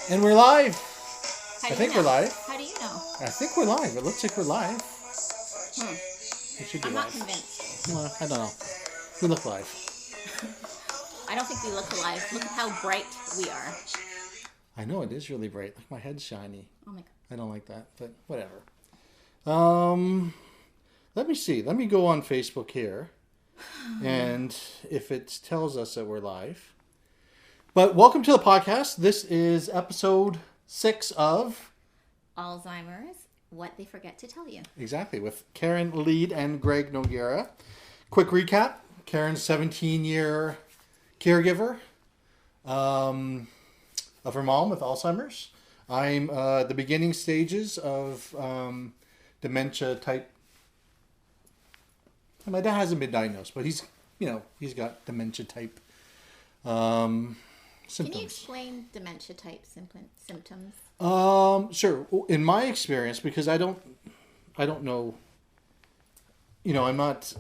And we're live. How I do you think know? we're live. How do you know? I think we're live. It looks like we're live. Hmm. We should be I'm live. not convinced. Well, I don't know. We look live. I don't think we look alive. Look at how bright we are. I know it is really bright. Like my head's shiny. Oh my god. I don't like that, but whatever. Let me see. Let me go on Facebook here, and if it tells us that we're live. But welcome to the podcast. This is episode 6 of Alzheimer's, what they forget to tell you. Exactly, with Karen Lead and Greg Noguera. Quick recap. Karen's 17-year caregiver of her mom with Alzheimer's. I'm the beginning stages of dementia type. My dad hasn't been diagnosed, but he's got dementia type symptoms. Can you explain dementia type symptoms? Sure. In my experience, because I don't know. I'm not.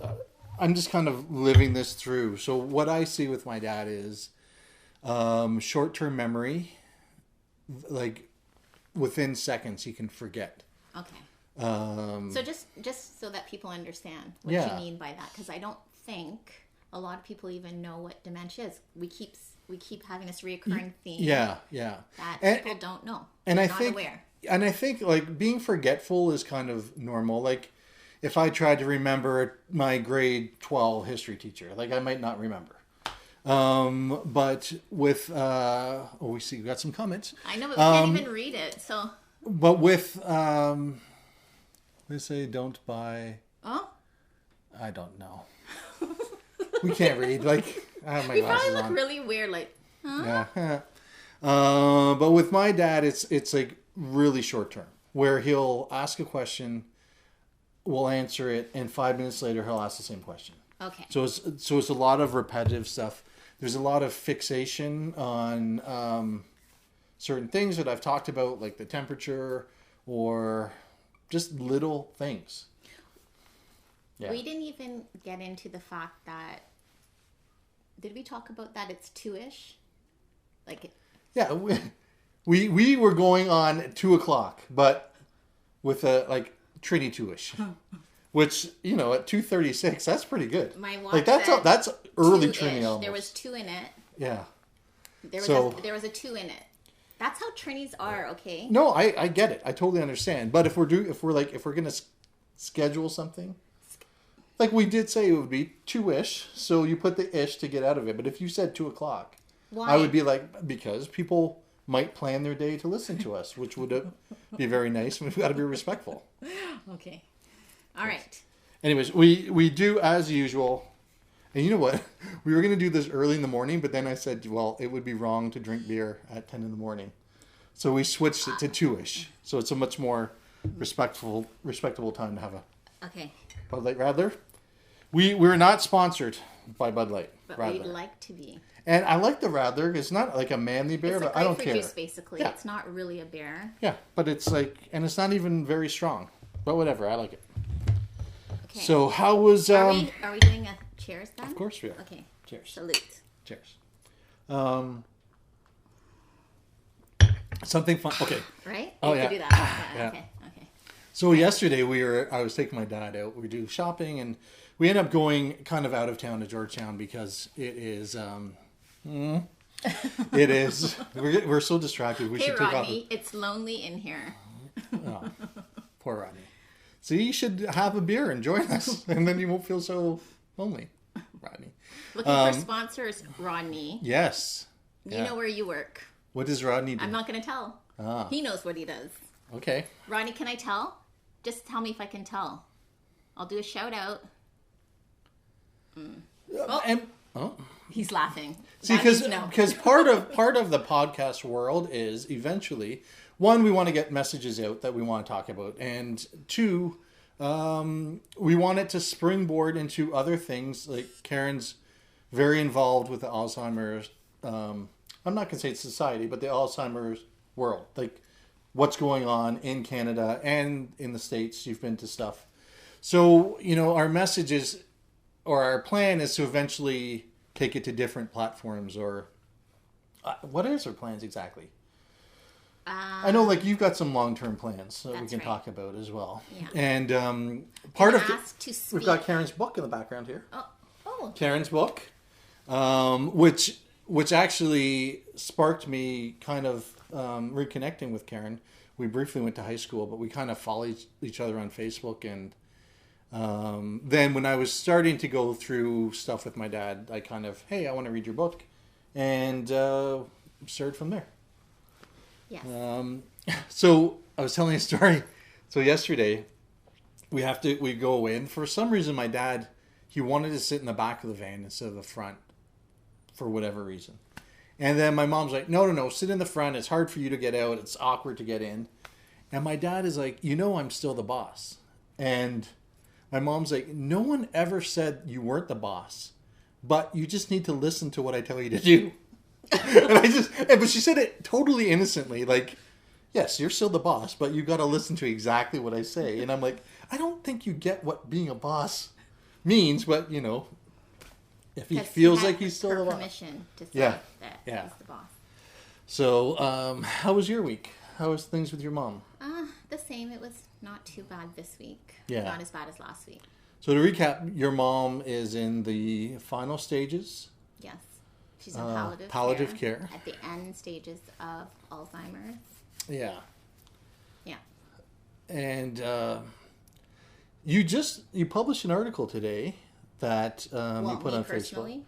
I'm just kind of living this through. So what I see with my dad is short-term memory, like within seconds he can forget. Okay. So just so that people understand what you mean by that, because I don't think a lot of people even know what dementia is. We keep having this reoccurring theme. Yeah. That people don't know. And They're I not think, aware. and I think like being forgetful is kind of normal. Like if I tried to remember my grade 12 history teacher, like I might not remember. But with we see we got some comments. I know, but we can't even read it. So. But with they say don't buy. Oh. I don't know. We can't read. Like I have my We glasses probably look on. really weird. Like, huh? Yeah. But with my dad, it's like really short term, where he'll ask a question, we'll answer it, and 5 minutes later he'll ask the same question. Okay. So it's a lot of repetitive stuff. There's a lot of fixation on certain things that I've talked about, like the temperature or just little things. Yeah. We didn't even get into the fact that. Did we talk about that? It's 2-ish. Like. Yeah, we were going on at 2:00, but with a like Trini 2-ish, which at 2:36, that's pretty good. My watch like that's early Trini almost. There was 2 in it. Yeah. There was a 2 in it. That's how Trinis are, okay? No, I get it. I totally understand. But if we're gonna schedule something, like we did say, it would be 2-ish. So you put the ish to get out of it. But if you said 2:00. Why? I would be like, because people might plan their day to listen to us, which would be very nice. We've got to be respectful. Okay. All right. Anyways, we do as usual. And you know what? We were going to do this early in the morning, but then I said, well, it would be wrong to drink beer at 10 in the morning. So we switched it to 2-ish. So it's a much more respectable time to have a Okay. Bud Light Radler. We're not sponsored by Bud Light. But Radler. we'd like to be. And I like the Radler. It's not like a manly beer, but I don't care. Juice, basically. Yeah. It's not really a beer. Yeah, but it's like, and it's not even very strong. But whatever, I like it. Okay. So how was... Are we doing a cheers then? Of course we are. Okay. Cheers. Salute. Cheers. Something fun. Okay. Right? Oh, You yeah. could do that. Yeah. Okay. So yesterday I was taking my dad out. We do shopping, and we end up going kind of out of town to Georgetown because it is... it is. We're so distracted. We Hey, should take Rodney, off. it's lonely in here. Oh, poor Rodney. So you should have a beer and join us, and then you won't feel so lonely, Rodney. Looking for sponsors, Rodney. Yes. You know where you work. What does Rodney do? I'm not going to tell. He knows what he does. Okay. Rodney, can I tell? Just tell me if I can tell. I'll do a shout out. He's laughing. See, because part of the podcast world is eventually, one, we want to get messages out that we want to talk about, and two, we want it to springboard into other things. Like Karen's very involved with the Alzheimer's. I'm not gonna say it's society, but the Alzheimer's world, like what's going on in Canada and in the States. You've been to stuff, so our message is, or our plan is to eventually take it to different platforms, or what is our plans exactly? I know, like, you've got some long-term plans that we can talk about as well. Yeah. And part of we've got Karen's book in the background here. Oh. Karen's book, which actually sparked me kind of reconnecting with Karen. We briefly went to high school, but we kind of followed each other on Facebook. And then when I was starting to go through stuff with my dad, I kind of, hey, I want to read your book, and started from there. Yes. So I was telling a story. So yesterday, we go away, and for some reason, my dad, he wanted to sit in the back of the van instead of the front, for whatever reason. And then my mom's like, no, sit in the front. It's hard for you to get out. It's awkward to get in. And my dad is like, I'm still the boss. And my mom's like, no one ever said you weren't the boss, but you just need to listen to what I tell you to do. But she said it totally innocently, like, yes, you're still the boss, but you got to listen to exactly what I say. And I'm like, I don't think you get what being a boss means, but if he feels like he's still the boss. Permission to say that he's the boss. So, how was your week? How was things with your mom? The same. It was not too bad this week. Yeah. Not as bad as last week. So to recap, your mom is in the final stages. Yes. She's in palliative care. At the end stages of Alzheimer's. Yeah. Yeah. And you published an article today that you put on personally? Facebook.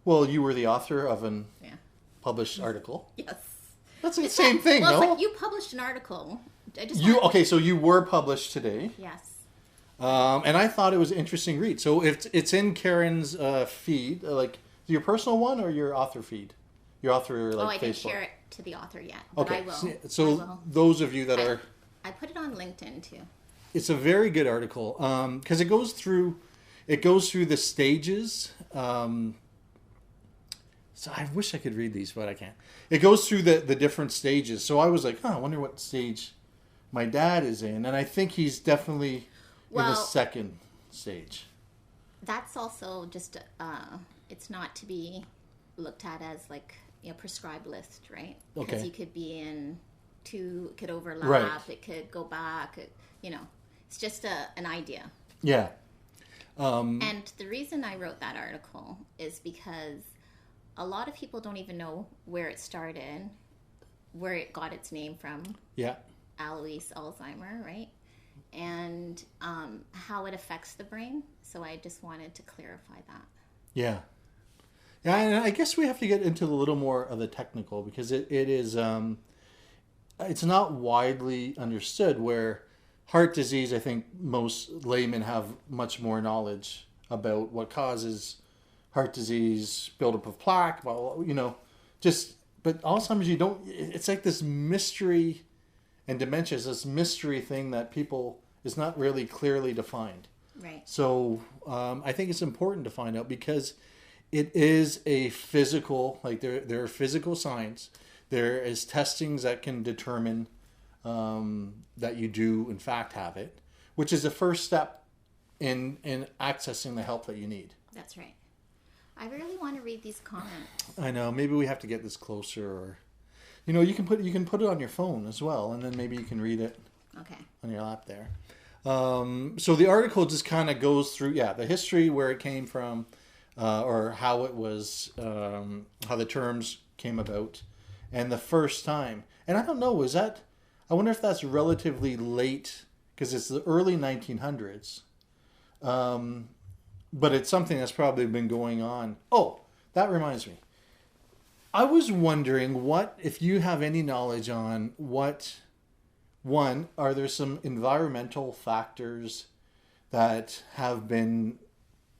Well, you were the author of an published article. Yes. That's the same thing, no? But you published an article. So you were published today. Yes. And I thought it was an interesting read. So it's in Karen's feed, like your personal one or your author feed? Your author Facebook? I didn't share it to the author yet, but I will. So those of you that are... I put it on LinkedIn too. It's a very good article because it goes through the stages. So I wish I could read these, but I can't. It goes through the different stages. So I was like, I wonder what stage my dad is in. And I think he's definitely in the second stage. That's also just, it's not to be looked at as like a prescribed list, right? Because you could be in two, it could overlap, right. It could go back, it's just an idea. Yeah. And the reason I wrote that article is because a lot of people don't even know where it started, where it got its name from. Yeah. Alois Alzheimer, right? And how it affects the brain. So I just wanted to clarify that. Yeah. Yeah, and I guess we have to get into a little more of the technical because it is, it's not widely understood where heart disease, I think most laymen have much more knowledge about what causes heart disease, buildup of plaque, but Alzheimer's, you don't, it's like this mystery, and dementia is this mystery thing that people, is not really clearly defined. Right. So I think it's important to find out because it is a physical, like there are physical signs. There is testings that can determine that you do in fact have it, which is the first step in accessing the help that you need. That's right. I really want to read these comments. I know. Maybe we have to get this closer, or you can put it on your phone as well, and then maybe you can read it. Okay. On your lap there. So the article just kind of goes through the history, where it came from, or how it was, how the terms came about, and the first time. And I don't know, I wonder if that's relatively late because it's the early 1900s. But it's something that's probably been going on. Oh, that reminds me. I was wondering if you have any knowledge on are there some environmental factors that have been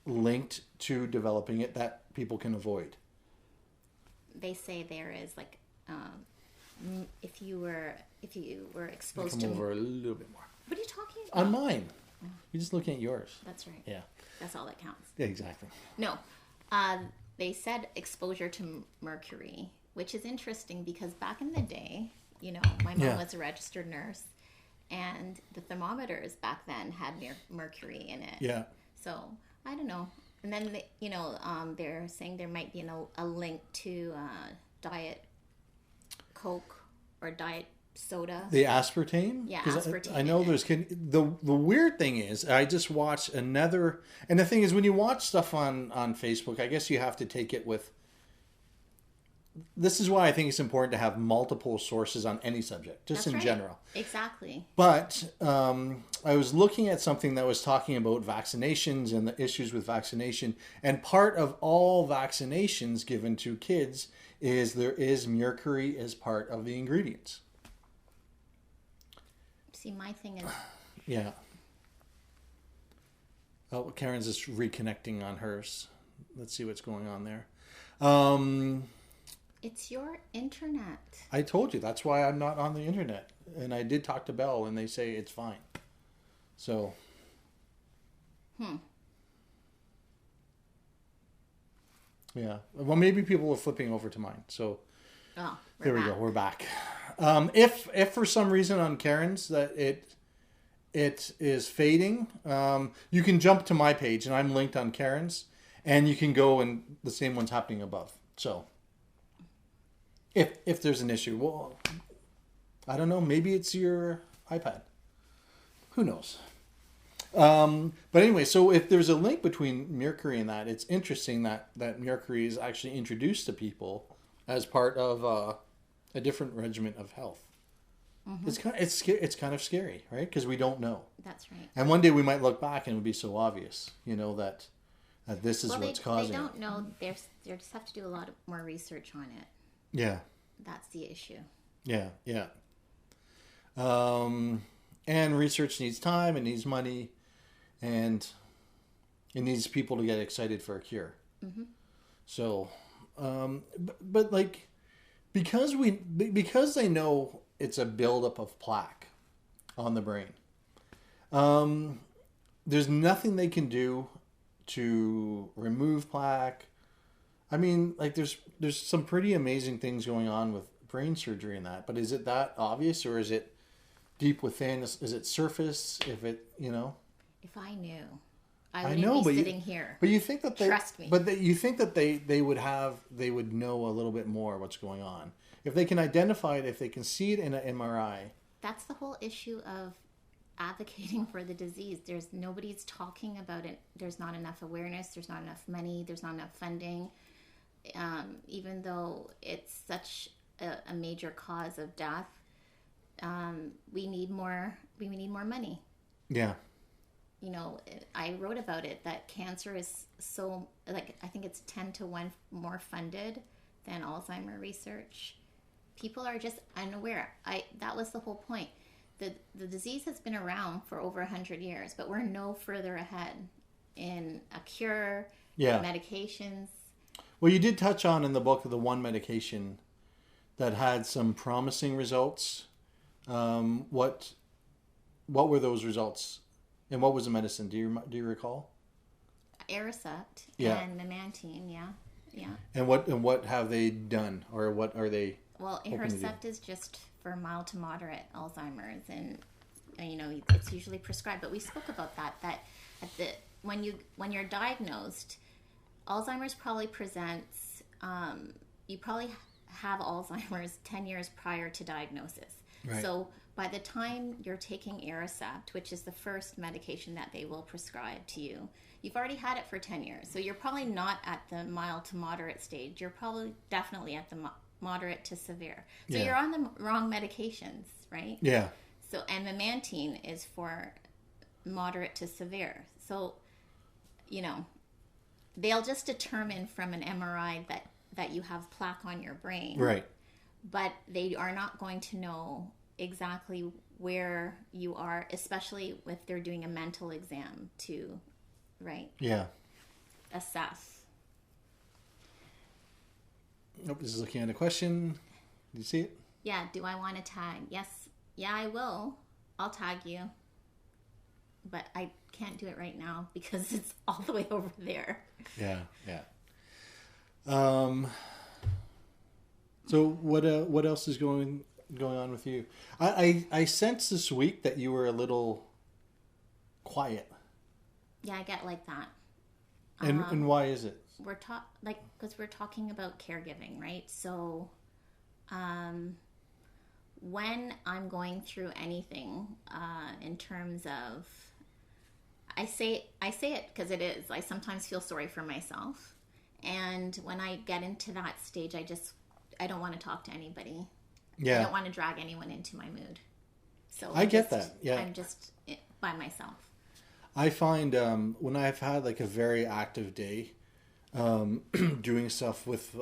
linked to developing it that people can avoid? They say there is if you were exposed to... Come over a little bit more. What are you talking about? On mine. You're just looking at yours. That's right. Yeah. That's all that counts. Yeah, exactly. No. They said exposure to mercury, which is interesting because back in the day, my mom was a registered nurse, and the thermometers back then had mercury in it. Yeah. So, I don't know. And then, they're saying there might be a link to Diet Coke or Diet soda. The aspartame? Yeah, 'Cause aspartame I know in there's the weird thing is I just watched another, and the thing is when you watch stuff on Facebook, I guess you have to take it with. This is why I think it's important to have multiple sources on any subject, just That's in right. general. Exactly. But I was looking at something that was talking about vaccinations and the issues with vaccination, and part of all vaccinations given to kids is there is mercury as part of the ingredients. See, my thing is, Yeah. Oh, Karen's just reconnecting on hers. Let's see what's going on there. it's your internet. I told you that's why I'm not on the internet, and I did talk to Bell, and they say it's fine. So. Yeah. Well, maybe people are flipping over to mine. So. Oh, There we go. We're back. If for some reason on Karen's that it is fading, you can jump to my page, and I'm linked on Karen's, and you can go and the same one's happening above. So if there's an issue, well, I don't know. Maybe it's your iPad. Who knows? But anyway, so if there's a link between mercury and that, it's interesting that mercury is actually introduced to people as part of a different regimen of health. Mm-hmm. It's kind of scary, right? Because we don't know. That's right. And one day we might look back and it would be so obvious, that this is what's causing it. They don't know. They just have to do a lot more research on it. Yeah. That's the issue. Yeah, yeah. And research needs time, it needs money, and it needs people to get excited for a cure. Mm-hmm. So, but like, because they know it's a buildup of plaque on the brain, there's nothing they can do to remove plaque. I mean, like there's some pretty amazing things going on with brain surgery and that, but is it that obvious, or is it deep within? Is it surface? If it, If I knew, I wouldn't be sitting here. But you think that trust me. But you think that they would know a little bit more what's going on if they can identify it, if they can see it in an MRI. That's the whole issue of advocating for the disease. Nobody's talking about it. There's not enough awareness. There's not enough money. There's not enough funding. Even though it's such a major cause of death, we need more money. Yeah. I wrote about it that cancer is so, I think it's 10 to 1 more funded than Alzheimer research. People are just unaware. That was the whole point. The disease has been around for over 100 years, but we're no further ahead in a cure, medications. Well, you did touch on in the book of the one medication that had some promising results. What were those results? And what was the medicine? Do you recall? Aricept and memantine, yeah. And what have they done, or what are they? Well, Aricept is just for mild to moderate Alzheimer's, and it's usually prescribed. But we spoke about that when you're diagnosed, Alzheimer's probably presents. You probably have Alzheimer's 10 years prior to diagnosis. Right. So by the time you're taking Aricept, which is the first medication that they will prescribe to you, you've already had it for 10 years. So you're probably not at the mild to moderate stage. You're probably definitely at the moderate to severe. So you're on the wrong medications, right? Yeah. So, and memantine is for moderate to severe. So, they'll just determine from an MRI that you have plaque on your brain. Right. But they are not going to know exactly where you are, especially if they're doing a mental exam to, right? Yeah. Assess. Nope, this is looking at a question. Do you see it? Yeah, do I want to tag? Yes. Yeah, I will. I'll tag you. But I can't do it right now because it's all the way over there. Yeah. So what else is going on with you? I sensed this week that you were a little quiet. Yeah, I get like that. And why is it? Because we're talking about caregiving, right? So, when I'm going through anything, in terms of, I say it because it is. I sometimes feel sorry for myself, and when I get into that stage, I don't want to talk to anybody. Yeah. I don't want to drag anyone into my mood. So I get that. Yeah. I'm just by myself. I find when I've had like a very active day, doing stuff with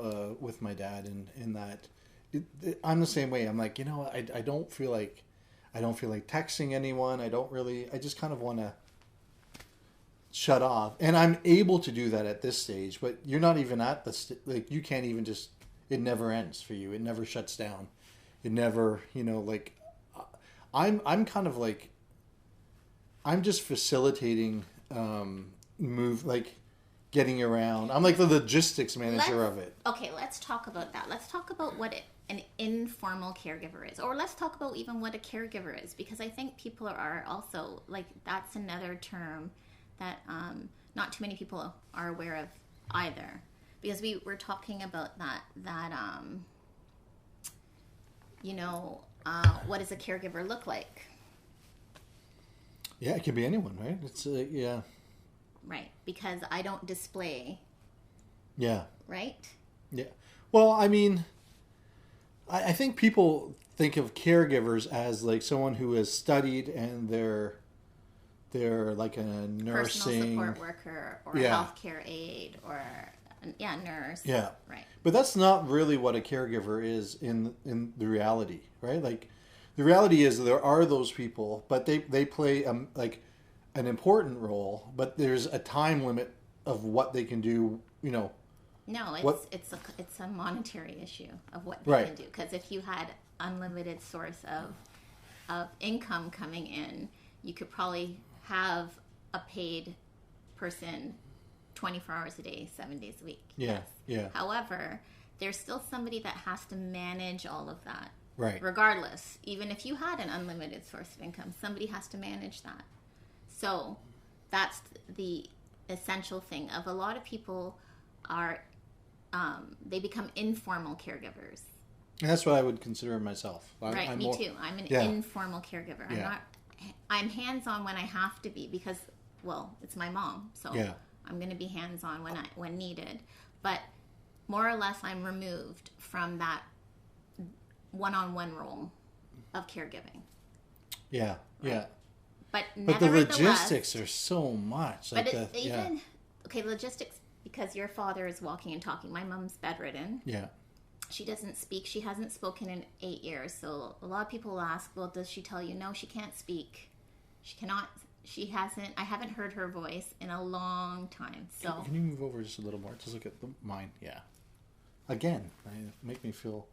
my dad and that, I'm the same way. I'm like, I don't feel like texting anyone. I just kind of want to shut off. And I'm able to do that at this stage, but you're not even at the like, you can't even just, it never ends for you. It never shuts down. It never, like, I'm kind of like, I'm just facilitating, like getting around. I'm like the logistics manager of it. Okay, let's talk about that. Let's talk about what an informal caregiver is, or let's talk about even what a caregiver is, because I think people are also like, that's another term that not too many people are aware of either, because we were talking about that what does a caregiver look like? Yeah, it can be anyone, right? It's yeah. Right, because I don't display. Yeah. Right? Yeah. Well, I mean, I think people think of caregivers as like someone who has studied and they're like a nursing personal support worker or a healthcare aide or nurse. Yeah. Right. But that's not really what a caregiver is in the reality, right? Like the reality is there are those people, but they play like an important role, but there's a time limit of what they can do, No, it's a monetary issue of what they can do, because if you had unlimited source of income coming in, you could probably have a paid person 24 hours a day, 7 days a week. Yeah. Yes. Yeah. However, there's still somebody that has to manage all of that. Right. Regardless, even if you had an unlimited source of income, somebody has to manage that. So that's the essential thing of a lot of people are, they become informal caregivers. And that's what I would consider myself. I'm me too. I'm an informal caregiver. I'm hands-on when I have to be because, well, it's my mom. So I'm going to be hands-on when needed. But more or less, I'm removed from that one-on-one role of caregiving. Yeah, right? yeah. But the logistics are so much. But logistics, because your father is walking and talking. My mom's bedridden. Yeah. She doesn't speak. She hasn't spoken in 8 years. So a lot of people will ask, well, does she tell you? No, she can't speak. She cannot. She hasn't. I haven't heard her voice in a long time. So can you move over just a little more? Just look at mine. Yeah. Again, make me feel.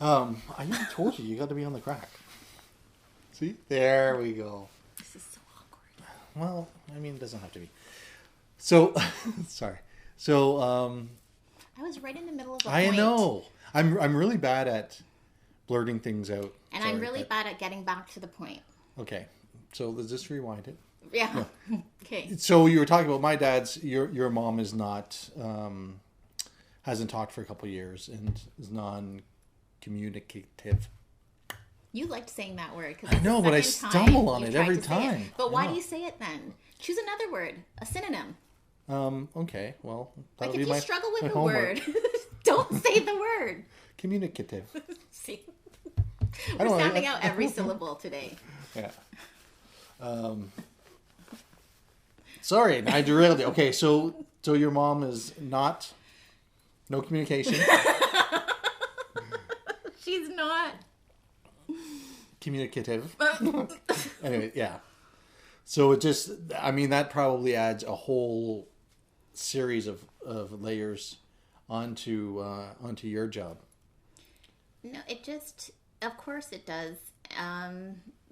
I even told you got to be on the crack. See? There we go. This is so awkward. Well, I mean, it doesn't have to be. So, sorry. So, I was right in the middle of a point. I know. I'm really bad at blurting things out. And I'm really bad at getting back to the point. Okay. So let's just rewind it. Yeah. Okay. So you were talking about my dad's, your mom is not, hasn't talked for a couple of years and is non-communicative. You liked saying that word. I know, but I stumble on it every time. But why do you say it then? Choose another word, a synonym. Okay, well, like if you struggle with a word, don't say the word. Communicative. See, we're sounding out every syllable today. Yeah. Sorry, I derailed it. Okay, so your mom is no communication. She's not communicative. Anyway, yeah. So it just, I mean, that probably adds a whole series of layers onto your job. No, it just, of course it does.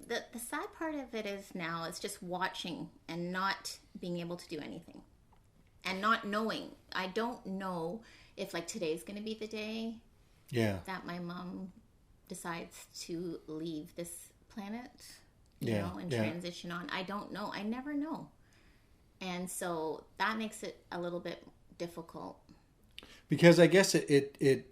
The sad part of it is now it's just watching and not being able to do anything. And not knowing. I don't know if like today's going to be the day that my mom decides to leave this planet, you know, and transition on. I don't know. I never know. And so that makes it a little bit difficult. Because I guess it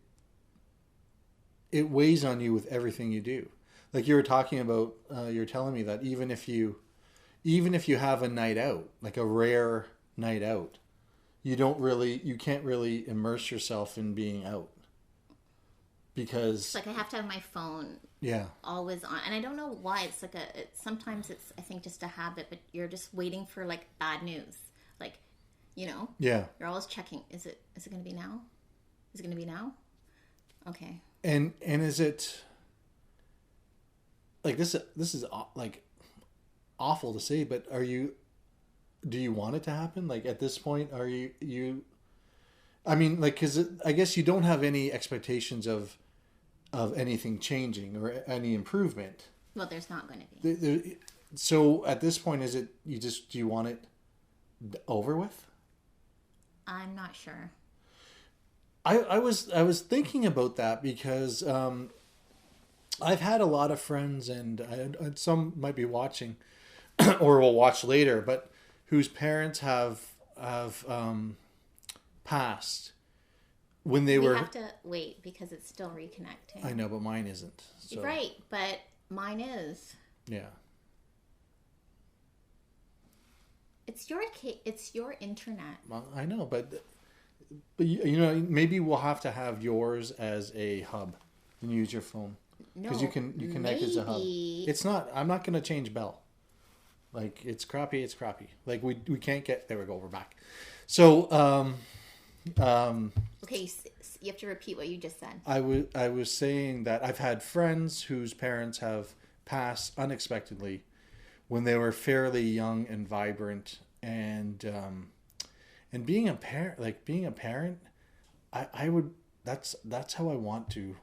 weighs on you with everything you do. like you were talking about, you're telling me that even if you have a night out, like a rare night out, you can't really immerse yourself in being out because Like I have to have my phone yeah, always on, and I don't know why. It's like sometimes it's, I think, just a habit, but you're just waiting for like bad news, like, yeah, you're always checking. Is it going to be now? Is it going to be now? Okay. and is it like this is like awful to say, but do you want it to happen? Like at this point, are you I mean, like, because I guess you don't have any expectations of anything changing or any improvement. Well, there's not going to be. So at this point, is it do you want it over with? I'm not sure. I was thinking about that because I've had a lot of friends, and some might be watching or will watch later, but whose parents have passed when they were. We have to wait because it's still reconnecting. I know, but mine isn't. So. Right, but mine is. Yeah. It's your internet. Well, I know, but maybe we'll have to have yours as a hub and use your phone because you connect as a hub. It's not. I'm not going to change Bell. Like it's crappy. It's crappy. Like we can't get. There we go. We're back. So. Okay, you have to repeat what you just said. I was saying that I've had friends whose parents have passed unexpectedly when they were fairly young and vibrant, and being a parent, I would that's how I want to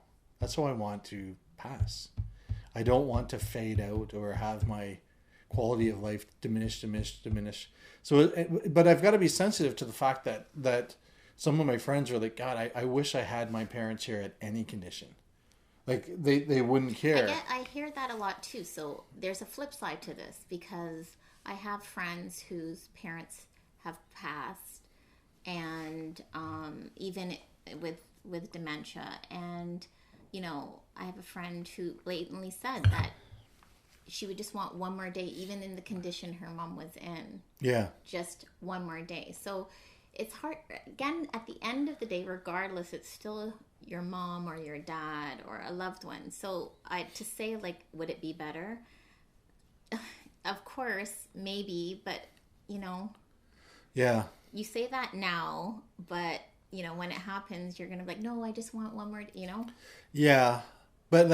pass. I don't want to fade out or have my quality of life diminish. So, but I've got to be sensitive to the fact that some of my friends are like, God, I wish I had my parents here at any condition. Like they wouldn't care. I hear that a lot too. So there's a flip side to this because I have friends whose parents have passed, and even with dementia, and I have a friend who blatantly said that she would just want one more day, even in the condition her mom was in. Yeah. Just one more day. So it's hard. Again, at the end of the day, regardless, it's still your mom or your dad or a loved one. So to say, like, would it be better? Of course, maybe, but, Yeah. You say that now, but, when it happens, you're going to be like, no, I just want one more, Yeah. But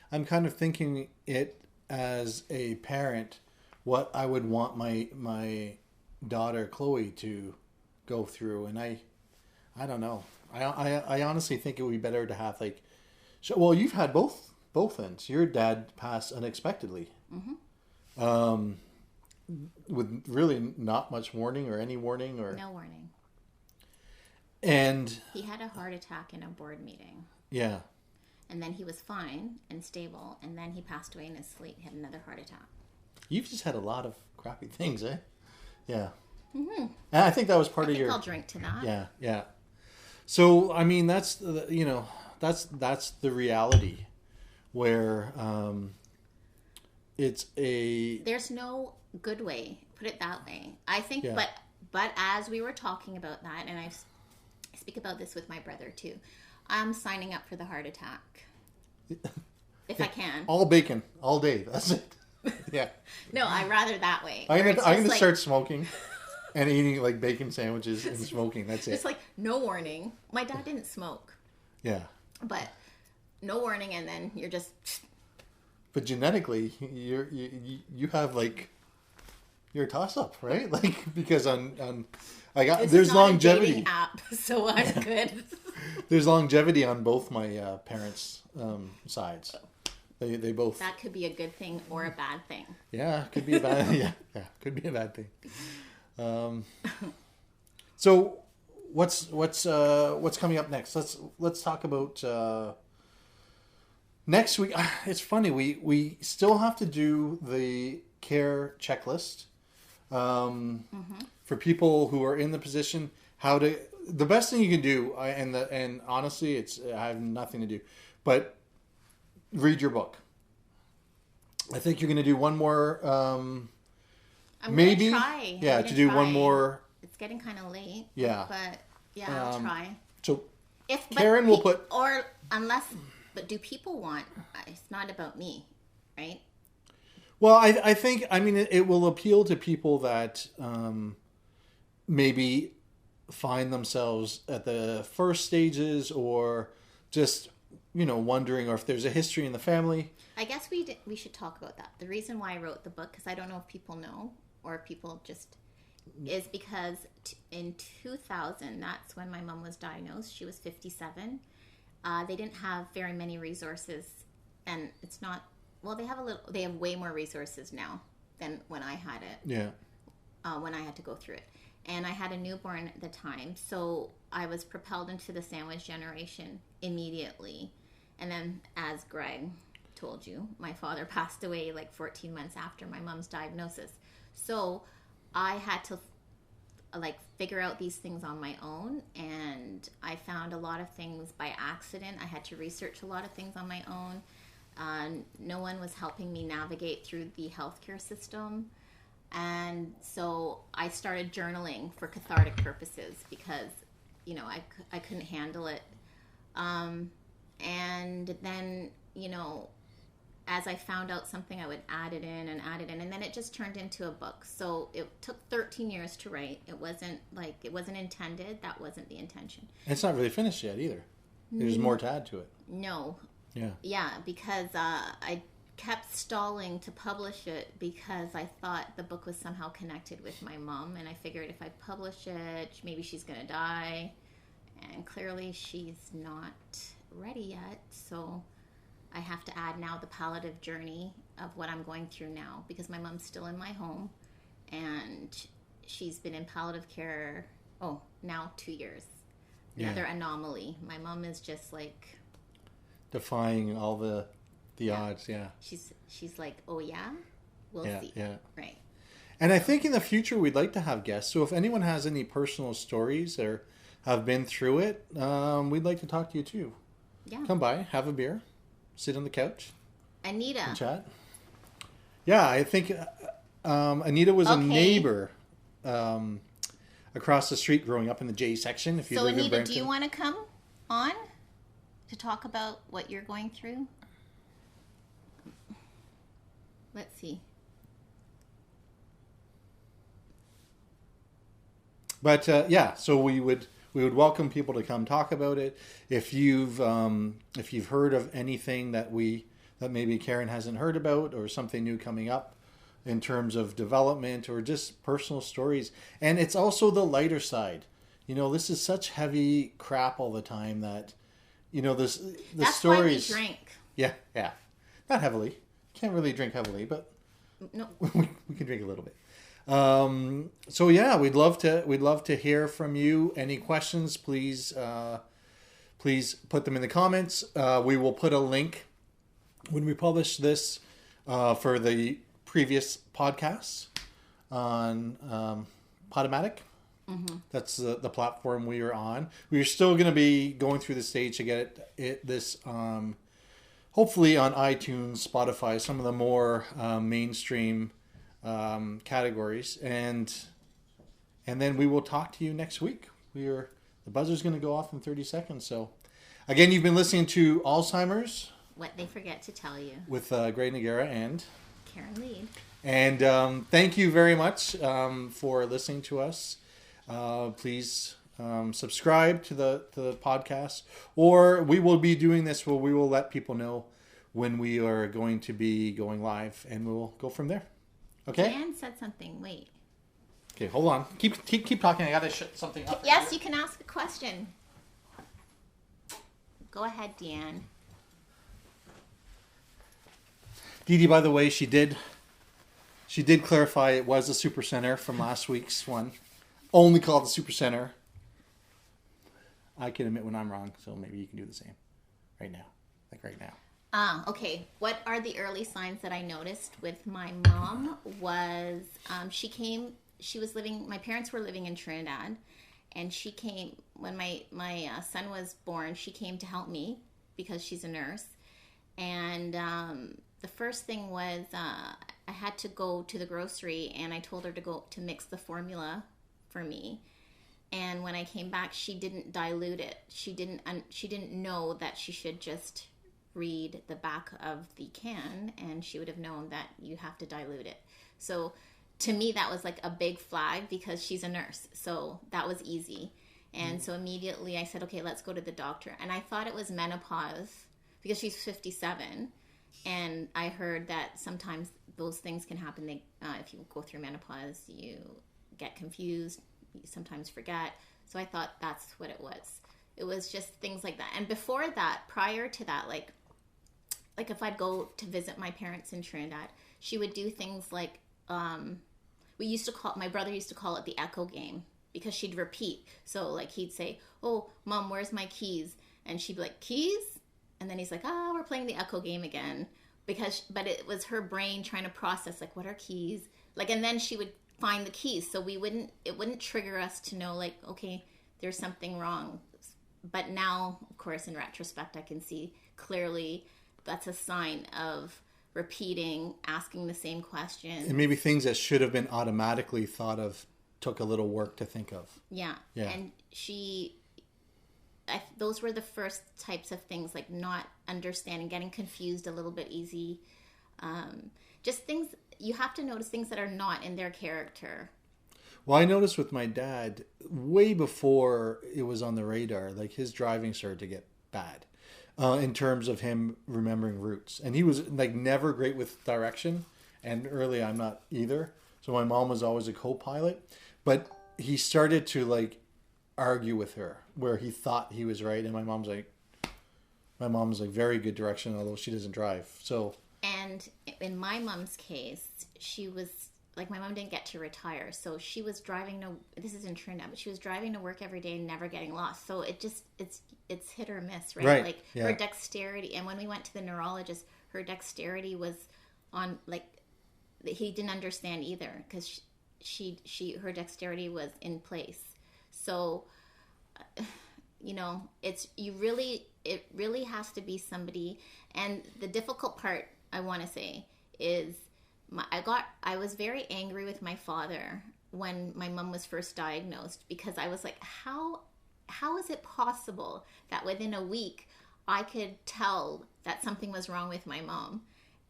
I'm kind of thinking it as a parent, what I would want my daughter Chloe to go through, and I don't know. I honestly think it would be better to have well, you've had both ends. Your dad passed unexpectedly, with really not much warning or any warning or no warning. And he had a heart attack in a board meeting. Yeah. And then he was fine and stable, and then he passed away in his sleep. He had another heart attack. You've just had a lot of crappy things, eh? Yeah. Mm-hmm. And I think that was part of your... I'll drink to that. Yeah, yeah. So, I mean, that's the reality where it's a... There's no good way, put it that way. I think, yeah. But as we were talking about that, and I speak about this with my brother too, I'm signing up for the heart attack. If I can. All bacon, all day. That's it. Yeah. No, I'd rather that way. I'm gonna start smoking and eating like bacon sandwiches and smoking. That's it. It's like no warning. My dad didn't smoke. Yeah. But no warning, and then you're just. But genetically, you have like you're a toss up, right? Like because there's longevity. Dating app, so I'm good. There's longevity on both my parents' sides. They both. That could be a good thing or a bad thing. Yeah, could be a bad. yeah, could be a bad thing. So, what's coming up next? Let's talk about next week. It's funny. We still have to do the care checklist for people who are in the position. The best thing you can do, and honestly, I have nothing to do, but read your book. I think you're going to do one more. I'm Maybe. gonna try. Yeah, to do one more. It's getting kind of late. Yeah. But yeah, I'll try. So If Karen will put. Or unless, but do people want? It's not about me, right? Well, I think, I mean, it will appeal to people that maybe find themselves at the first stages, or just, wondering, or if there's a history in the family. I guess we should talk about that. The reason why I wrote the book, because I don't know if people know, or if people just, is because in 2000, that's when my mom was diagnosed. She was 57. They didn't have very many resources, and it's not, well, they have way more resources now than when I had it. Yeah. When I had to go through it. And I had a newborn at the time, so I was propelled into the sandwich generation immediately. And then, as Greg told you, my father passed away like 14 months after my mom's diagnosis. So I had to figure out these things on my own, and I found a lot of things by accident. I had to research a lot of things on my own. No one was helping me navigate through the healthcare system. And so I started journaling for cathartic purposes because, I couldn't handle it. And then, as I found out something, I would add it in, and then it just turned into a book. So it took 13 years to write. It wasn't intended. That wasn't the intention. It's not really finished yet either. There's more to add to it. No. Yeah. Yeah, because I kept stalling to publish it because I thought the book was somehow connected with my mom, and I figured if I publish it, maybe she's going to die, and clearly she's not ready yet. So I have to add now the palliative journey of what I'm going through now, because my mom's still in my home, and she's been in palliative care, now 2 years. Another anomaly. My mom is just like defying all the odds. Yeah. She's like, oh yeah, we'll see. Yeah. Right. And I think in the future we'd like to have guests. So if anyone has any personal stories or have been through it, we'd like to talk to you too. Yeah. Come by, have a beer, sit on the couch, Anita. and chat. Yeah, I think Anita was a neighbor across the street growing up in the J section. If you live in Anita, Brampton. do you want to come on to talk about what you're going through? Let's see. But so we would welcome people to come talk about it. If you've heard of anything that maybe Karen hasn't heard about, or something new coming up in terms of development or just personal stories. And it's also the lighter side. This is such heavy crap all the time that that's stories. Why we drink. Yeah. Not heavily. Can't really drink heavily, but no, we can drink a little bit. So yeah, we'd love to hear from you. Any questions, please put them in the comments. We will put a link when we publish this for the previous podcasts on Podomatic. Mm-hmm. That's the platform we are on. We're still going to be going through the stage to get this hopefully on iTunes, Spotify, some of the more mainstream categories, and then we will talk to you next week. The buzzer's going to go off in 30 seconds. So again, you've been listening to Alzheimer's, What They Forget to Tell You, with Greg Nagara and Karen Lead. And thank you very much for listening to us. Please subscribe to the podcast, or we will be doing this where we will let people know when we are going to be going live, and we'll go from there. Okay? Dan said something. Wait. Okay, hold on. Keep talking. I gotta shut something up. Yes, you can ask a question. Go ahead, Deanne. Dee Dee, by the way, she did clarify it was a super center from last week's one. Only called the super center. I can admit when I'm wrong, so maybe you can do the same right now. Okay. What are the early signs that I noticed with my mom was my parents were living in Trinidad, and she came when my son was born. She came to help me because she's a nurse, and the first thing was I had to go to the grocery, and I told her to go to mix the formula for me. And when I came back, she didn't dilute it. She didn't know that she should just read the back of the can, and she would have known that you have to dilute it. So to me, that was like a big flag, because she's a nurse. So that was easy. And so immediately I said, okay, let's go to the doctor. And I thought it was menopause because she's 57. And I heard that sometimes those things can happen. If you go through menopause, you get confused, you sometimes forget. So I thought that's what it was. It was just things like that. And before that, prior to that, like if I'd go to visit my parents in Trinidad, she would do things like, my brother used to call it the echo game, because she'd repeat. So like he'd say, oh, Mom, where's my keys? And she'd be like, keys? And then he's like, we're playing the echo game again. But it was her brain trying to process, like, what are keys? Like, and then she would find the keys. So it wouldn't trigger us to know, like, okay, there's something wrong. But now, of course, in retrospect, I can see clearly that's a sign of repeating, asking the same question. And maybe things that should have been automatically thought of took a little work to think of. Yeah. And those were the first types of things, like not understanding, getting confused a little bit easy. Just things, you have to notice things that are not in their character. Well, I noticed with my dad, way before it was on the radar, like his driving started to get bad in terms of him remembering routes. And he was like never great with direction. And early, I'm not either. So my mom was always a co-pilot. But he started to like argue with her where he thought he was right. And my mom's like very good direction, although she doesn't drive. So. And in my mom's case, she was like, my mom didn't get to retire. So she was driving this is in Trinidad, but she was driving to work every day and never getting lost. So it's hit or miss, right? Like her dexterity. And when we went to the neurologist, her dexterity was on, like, he didn't understand either, because her dexterity was in place. So, it really has to be somebody. And the difficult part, I want to say, is I was very angry with my father when my mom was first diagnosed, because I was like, how is it possible that within a week I could tell that something was wrong with my mom?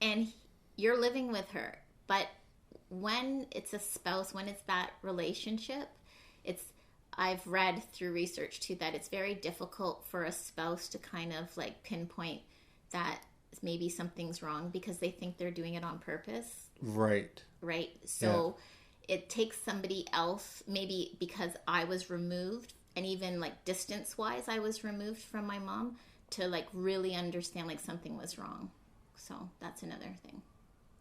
And you're living with her. But when it's a spouse, when it's that relationship, I've read through research too that it's very difficult for a spouse to kind of like pinpoint that maybe something's wrong, because they think they're doing it on purpose. Right. So it takes somebody else, maybe because I was removed, and even like distance wise, I was removed from my mom, to like really understand like something was wrong. So that's another thing,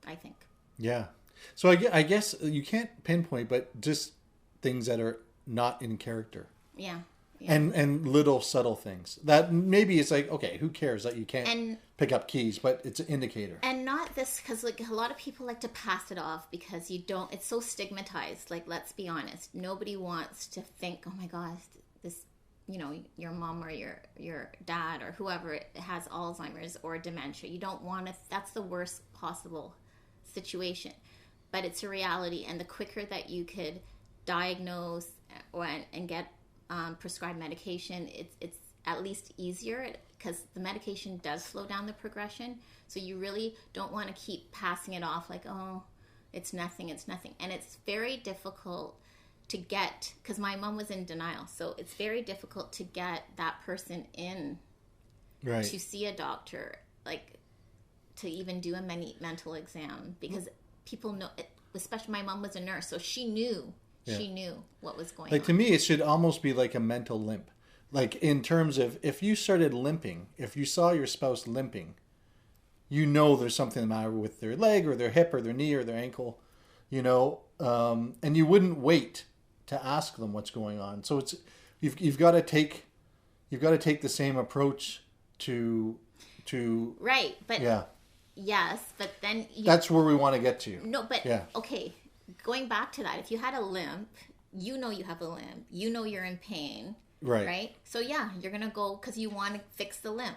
I think. Yeah. So I guess you can't pinpoint, but just things that are not in character. Yeah. And little subtle things that maybe it's like, okay, who cares that you can't pick up keys, but it's an indicator. And not this, because like a lot of people like to pass it off because it's so stigmatized. Like, let's be honest, nobody wants to think, oh my gosh, this, your mom or your dad or whoever has Alzheimer's or dementia. You don't want to, that's the worst possible situation. But it's a reality, and the quicker that you could diagnose and get prescribed medication, it's at least easier, because the medication does slow down the progression. So you really don't want to keep passing it off like, oh, it's nothing. And it's very difficult to get, because my mom was in denial. So it's very difficult to get that person in to see a doctor, like to even do a mental exam, because people know, especially my mom was a nurse, so she knew what was going on. Like, to me, it should almost be like a mental limp. Like, in terms of, if you started limping, if you saw your spouse limping, there's something the matter with their leg or their hip or their knee or their ankle, and you wouldn't wait to ask them what's going on. So it's, you've got to take the same approach to right, but yes, but then that's where we want to get to. No, but okay. Going back to that, if you had a limp, you have a limp, you're in pain, right? So you're going to go because you want to fix the limp.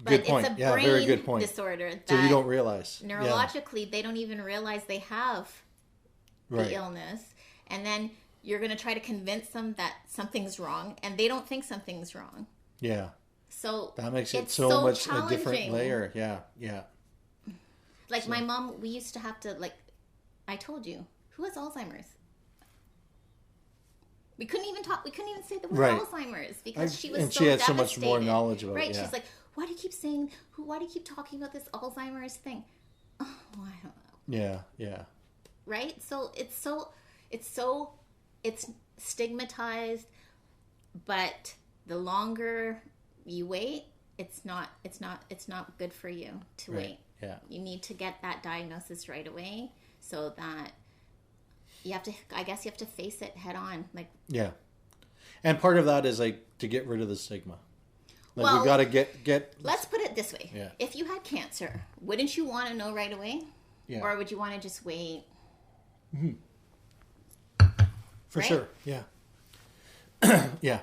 But Good point. it's a Yeah, brain very good point. disorder that So you don't realize. neurologically they don't even realize they have the illness, and then you're going to try to convince them that something's wrong, and they don't think something's wrong. Yeah. So that makes it it's so much a different challenging. layer. Yeah, yeah. Like my mom, we used to have to, like, I told you, who has Alzheimer's? We couldn't even talk. We couldn't even say the word Alzheimer's because she was and so she had devastated. so much more knowledge about it. Right? Yeah. She's like, why do you keep saying? Why do you keep talking about this Alzheimer's thing? Oh, I don't know. Yeah, yeah. Right? So it's stigmatized, but the longer you wait, it's not good for you to wait. Yeah. You need to get that diagnosis right away so that you have to face it head on. Like, yeah. And part of that is like to get rid of the stigma. Like, well, we got to get let's put it this way. Yeah. If you had cancer, wouldn't you want to know right away? Yeah. Or would you want to just wait? For right? sure. Yeah. Yeah.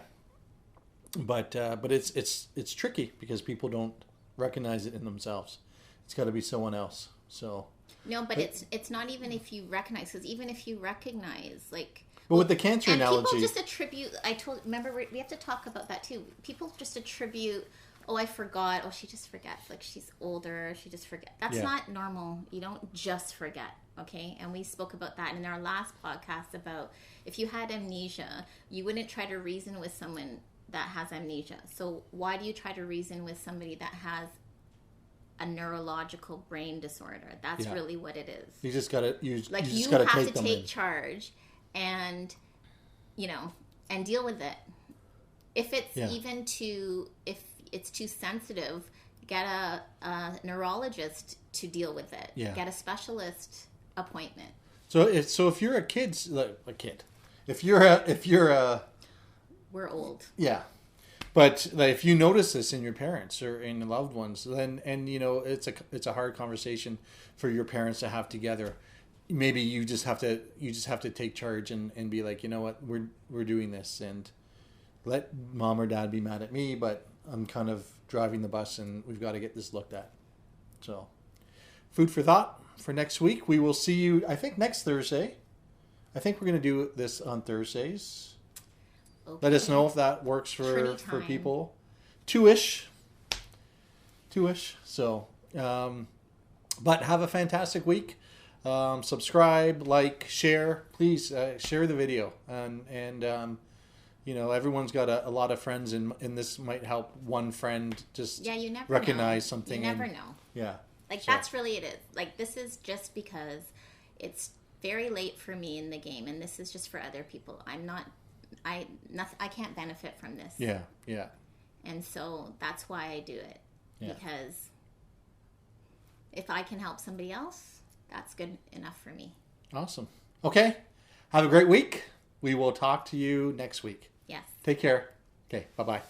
But it's tricky because people don't recognize it in themselves. It's got to be someone else. So no, but it's not even if you recognize, because even if you recognize, like, but with the cancer and analogy, people just attribute. Remember, we have to talk about that too. People just attribute. Oh, I forgot. Oh, she just forgets. Like, she's older. She just forgets. That's not normal. You don't just forget. Okay, and we spoke about that in our last podcast about if you had amnesia, you wouldn't try to reason with someone that has amnesia. So why do you try to reason with somebody that has a neurological brain disorder? That's really what it is. you just got to you have to take charge and and deal with it. If it's if it's too sensitive, get a neurologist to deal with it. Get a specialist appointment. So if you're a kid, if you're a we're old. Yeah. But if you notice this in your parents or in loved ones, then it's a hard conversation for your parents to have together. Maybe you just have to take charge and be like, you know what, we're doing this, and let mom or dad be mad at me, but I'm kind of driving the bus and we've got to get this looked at. So, food for thought for next week. We will see you, I think, next Thursday. I think we're going to do this on Thursdays. Okay. Let us know if that works for people. Two-ish. So, but have a fantastic week. Subscribe, like, share. Please share the video. And everyone's got a lot of friends, and this might help one friend just you never recognize know. something. You never know. Yeah. That's really it is. Like, this is just because it's very late for me in the game, and this is just for other people. I can't benefit from this. Yeah, yeah. And so that's why I do it. Yeah. Because if I can help somebody else, that's good enough for me. Awesome. Okay. Have a great week. We will talk to you next week. Yes. Take care. Okay. Bye-bye.